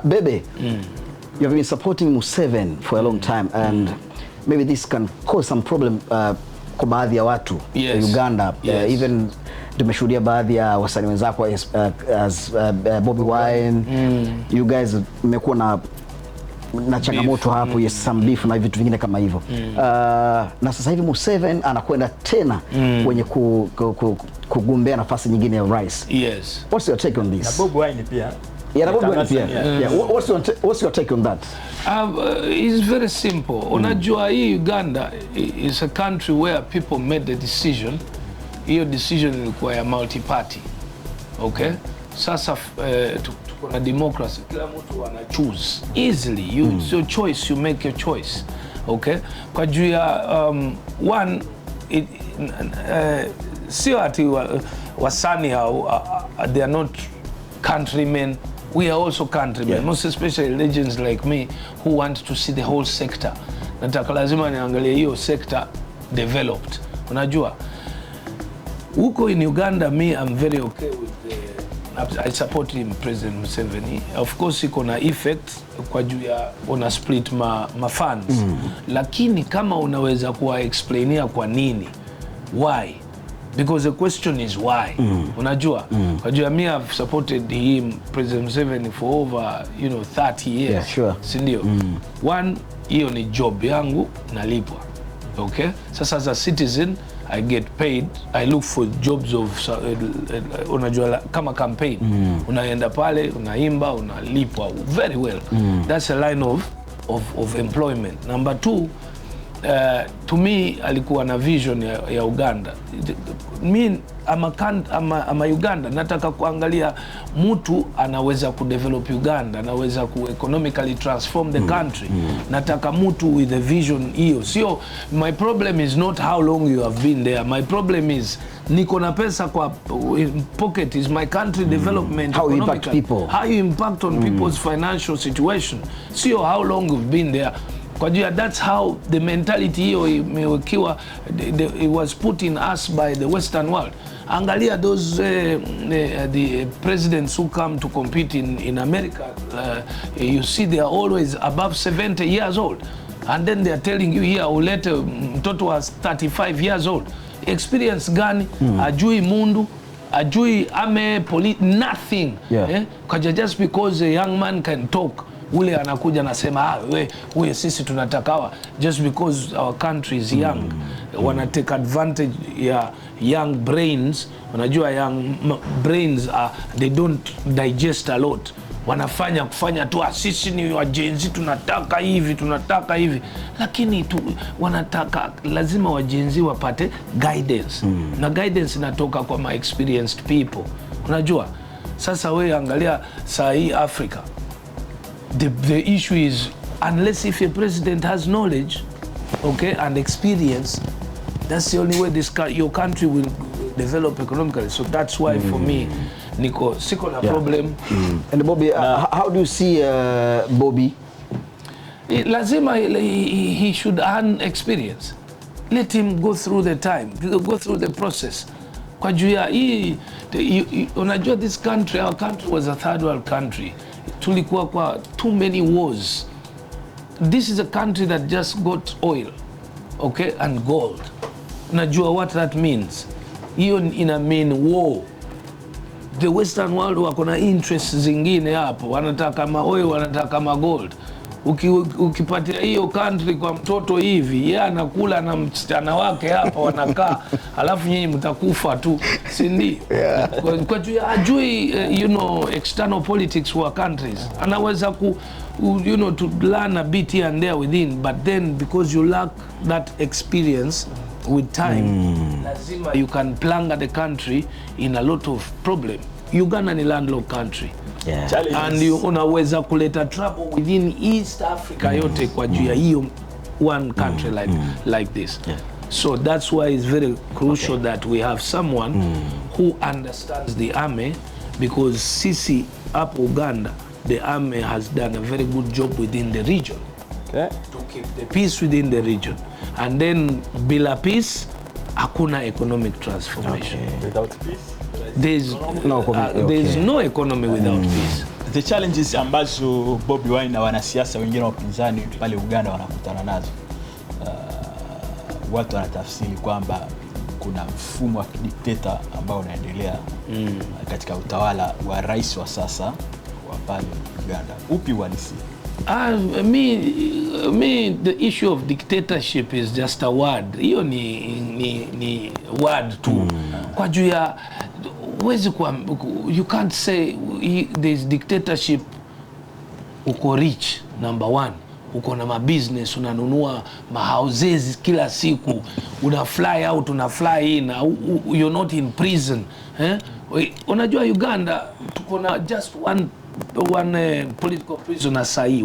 Bebe, you have been supporting Museveni for a long time, and maybe this can cause some problem kwa baadhi ya watu Uganda. Even tumeshuhudia baadhi ya wasanii wenzako as Bobi Wine. You guys mmekuwa na changamoto hapo, yes, some beef na vitu vingine kama hivyo. Na sasa hivi Museveni anakwenda tena kwenye kugombea nafasi nyingine ya rais. Yes. What's your take on this? Na Bobi Wine pia. Yeah, what's your take on that? It's very simple. Unajua hii Uganda is a country where people made the decision. Hiyo decision ilikuwa ya multi-party. Okay? Sasa tuko na democracy. Kila mtu ana choose easily. It's your choice, you make your choice. Okay? Kwa juu ya one sio ati wasanii they are not countrymen. We are also countrymen, most especially legends like me who want to see the whole sector. Nataka lazima niangalie hiyo sector developed. Unajua, huko in Uganda, me I'm very okay with I support him, President Museveni. Of course iko na effect kwa juu ya una split ma funds. Lakini kama unaweza kuwa explainia kwa nini, why? Because the question is why. Unajua, kwa juu ya me I've supported him, President Museveni, for over 30 years. Yeah, sure. Sindio? One, hiyo ni job yangu, nalipwa. Okay? Sasa as a citizen, I get paid. I look for jobs of unajua kama campaign. Unaenda pale, unaimba, unalipwa very well. That's a line of employment. Number two, to me alikuwa na vision ya Uganda. Me ama Uganda, nataka kuangalia mtu anaweza kudevelop Uganda, anaweza economically transform the country. Nataka mtu with a vision hiyo. Sio, my problem is not how long you have been there. My problem is niko na pesa kwa pocket. Is my country development, how you impact people, how you impact on people's financial situation. Sio how long you've been there. Kwa juu, that's how the mentality hiyo imewekiwa, it was put in us by the Western world. Angalia those the presidents who come to compete in America, you see they are always above 70 years old, and then they are telling you here ulete mtoto was 35 years old. Experience gani? Ajui mundu, ajui nothing. Kwa just because a young man can talk, ule anakuja nasema we sisi tunatakawa just because our country is young. Wana take advantage ya young brains. Unajua young brains they don't digest a lot. Kufanya tu sisi ni wa Gen Z, tunataka hivi, lakini wanataka lazima wa Gen Z wapate guidance. Na guidance inatoka kwa my experienced people. Unajua, sasa we angalia saa hii Africa, the issue is, unless if a president has knowledge, okay, and experience, that's the only way your country will develop economically. So that's why for me, siko na problem. And Bobi, how do you see Bobi? Lazima he should earn experience. Let him go through the time, go through the process. Kwa juu ya unajua this country, our country was a third world country. Tulikuwa kwa too many wars. This is a country that just got oil, okay, and gold. Unajua what that means? Hiyo ina mean war. The Western world wako na interests zingine hapo, wanataka ma oil, wanataka ma gold. Ukipatia hiyo country kwa mtoto hivi, yeye anakula na msichana wake hapa wanakaa, alafu nyinyi mtakufa tu, si ndio? Kwa juu ajui external politics for countries. Anaweza to learn a bit here and there within, but then because you lack that experience with time, lazima you can plunger the country in a lot of problem. Uganda ni landlocked country. And unaweza kuleta trouble within East Africa yote kwa juu ya hiyo one country like this. So that's why it's very crucial that we have someone who understands the army, because sisi hapo Uganda, the army has done a very good job within the region to keep the peace within the region. And then bila peace hakuna economic transformation. Without peace, there's no economy without peace. the challenges ambazo Bobi Wine na wanasiasa wengine wa upinzani pale Uganda wanakutana nazo, watu wanatafsiri kwamba kuna mfumo wa kidikteta ambao unaendelea katika utawala wa rais wa sasa wa pale Uganda. Upi uhalisia? Me the issue of dictatorship is just a word. Hiyo ni word tu. Kwa juu ya you can't say there's dictatorship uko rich, number one. Uko na mabusiness, unanunua mahouses kila siku, una fly out, una fly in, you're not in prison. Unajua Uganda tuko na just one political prisoner sahi,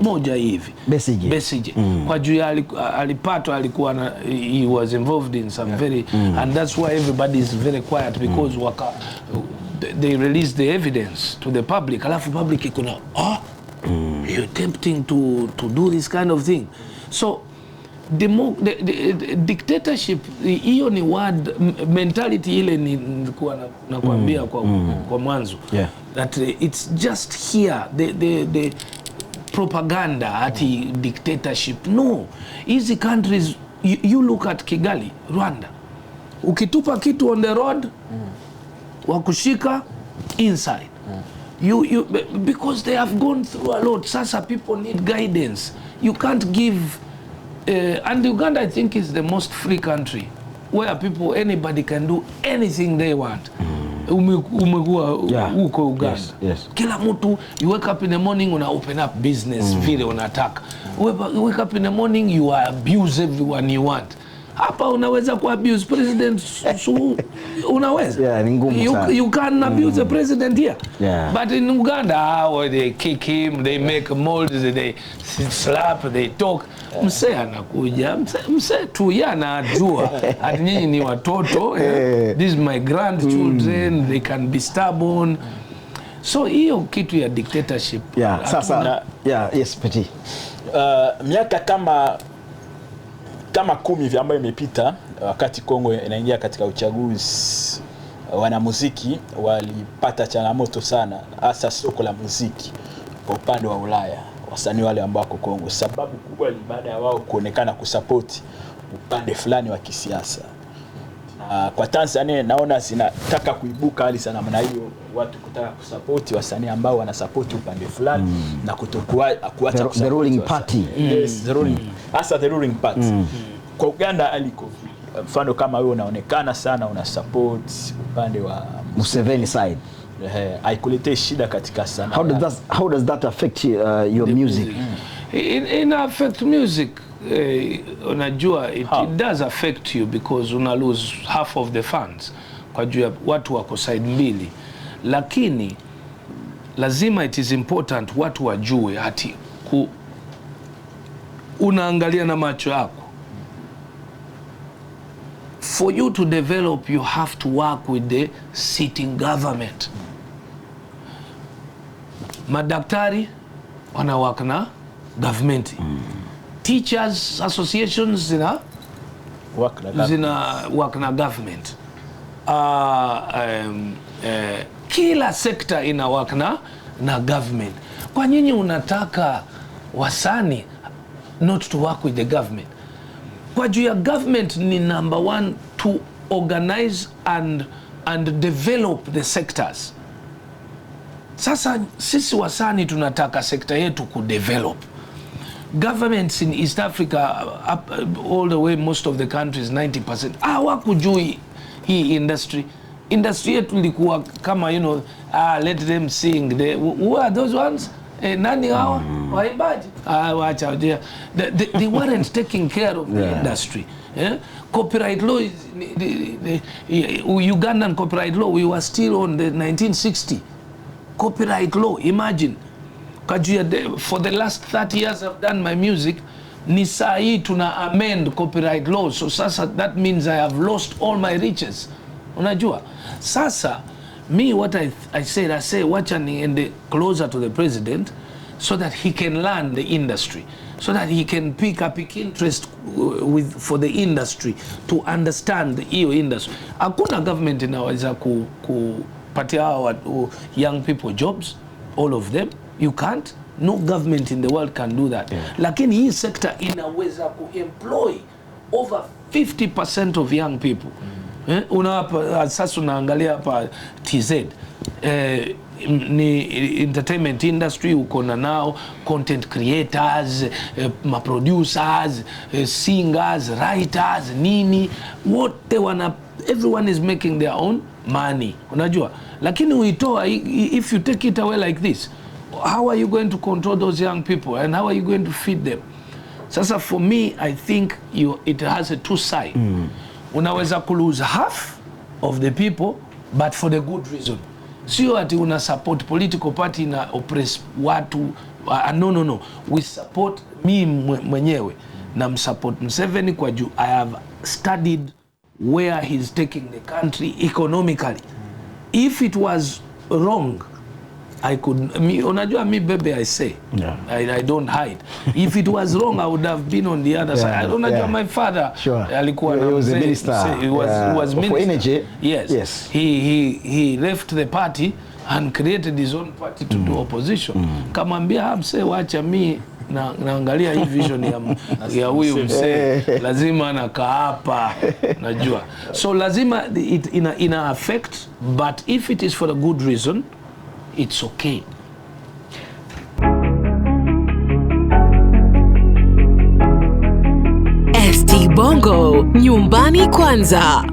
moja hivi, Besige. Kwa juu alipatwa, alikuwa he was involved in some very and that's why everybody is very quiet because they released the evidence to the public, alafu public iko na you're attempting to do this kind of thing. So the dictatorship, hiyo ni word mentality ile nilikuwa nakwambia kwa mwanzo, that it's just here the propaganda ati dictatorship. No, easy countries, you look at Kigali, Rwanda, ukitupa kitu on the road wakushika inside. Because they have gone through a lot. Sasa people need guidance. You can't give and Uganda, I think, is the most free country where anybody can do anything they want. Uko Uganda. Yes. Kila mtu, you wake up in the morning, una open up business vile unataka. You wake up in the morning, you abuse everyone you want. Hapa unaweza ku abuse president, so unaweza. Ni ngumu sana. You can abuse the president here. But in Uganda, they kick him, they make molds, they slap, they talk. Mse anakuja, mse tu anajua ati nyinyi ni watoto, this is my grandchildren, they can be stubborn. So hiyo kitu ya dictatorship. Sasa yes Petit. Miaka kama 10 hivi ambayo imepita, wakati Kongo inaingia katika uchaguzi, wanamuziki walipata changamoto sana, hasa soko la muziki kwa upande wa Ulaya, wasanii wale ambao wako Kongo. Sababu kubwa ni baada ya wao kuonekana kusupport upande fulani wa kisiasa. Kwa Tanzania naona zinataka kuibuka hali sana namna hiyo, watu kutaka kusupport wasanii ambao wanasupport upande fulani na kuacha the ruling party. Yes, the ruling. Hasa the ruling party. Kwa Uganda aliko mfano kama wewe unaonekana sana una support upande wa Museveni side. Haikuletei shida katika sana. How does that affect your music? In affect music, unajua it does affect you because una lose half of the fans kwa juu ya watu wako side mbili, lakini lazima it is important watu wajue ati unaangalia na macho yako. For you to develop, you have to work with the sitting government. Madaktari wana work na government. Teachers associations zina work na government. Kila sekta ina work na government. Kwa nini unataka wasanii not to work with the government? Kwa juu ya government ni number one to organize and develop the sectors. Sasa sisi wasanii tunataka sekta yetu kudevelop. Governments in East Africa, all the way, most of the countries, 90%, hawakujui hii industry. Industry yetu ilikuwa kama, let them sing. Who are those ones? Nani hawa? Waimbaji? Wacha. They weren't taking care of the industry. Copyright law, Ugandan copyright law, we were still on the 1960 copyright law. Imagine. For the last 30 years I've done my music, ni saa hii tuna amend copyright law. So sasa that means I have lost all my riches. Unajua? Sasa what I say wacha niende closer to the president so that he can learn the industry, so that he can pick interest for the industry, to understand hiyo industry. Hakuna government inaweza kupatia young people jobs. all of them. You can't. No government in the world can do that. Lakini hii sector inaweza kuemploy over 50% of young people. Unawapa sasa unaangalia hapa TZ. Ni entertainment industry, uko na nao content creators, producers, singers, writers, nini wote everyone is making their own money, unajua. Lakini uitoa, if you take it away like this, how are you going to control those young people and how are you going to feed them? Sasa for me, I think it has a two side. Unaweza lose half of the people but for the good reason. Sio ati una support political party na oppress watu. No. We support me mwenyewe na msupport Museveni kwa juu I have studied where he's taking the country economically. If it was wrong, I could, unajua mi Bebe, I say, I don't hide. If it was wrong, I would have been on the other side. Unajua my father, alikuwa he was a minister. He was minister. For energy. Yes. He left the party and created his own party to do opposition. Kamwambia mse, wacha mi naangalia hii vision ya huyu mse, lazima nakaapa, najua. So lazima ina affect, but if it is for a good reason, it's okay. ST Bongo, nyumbani kwanza.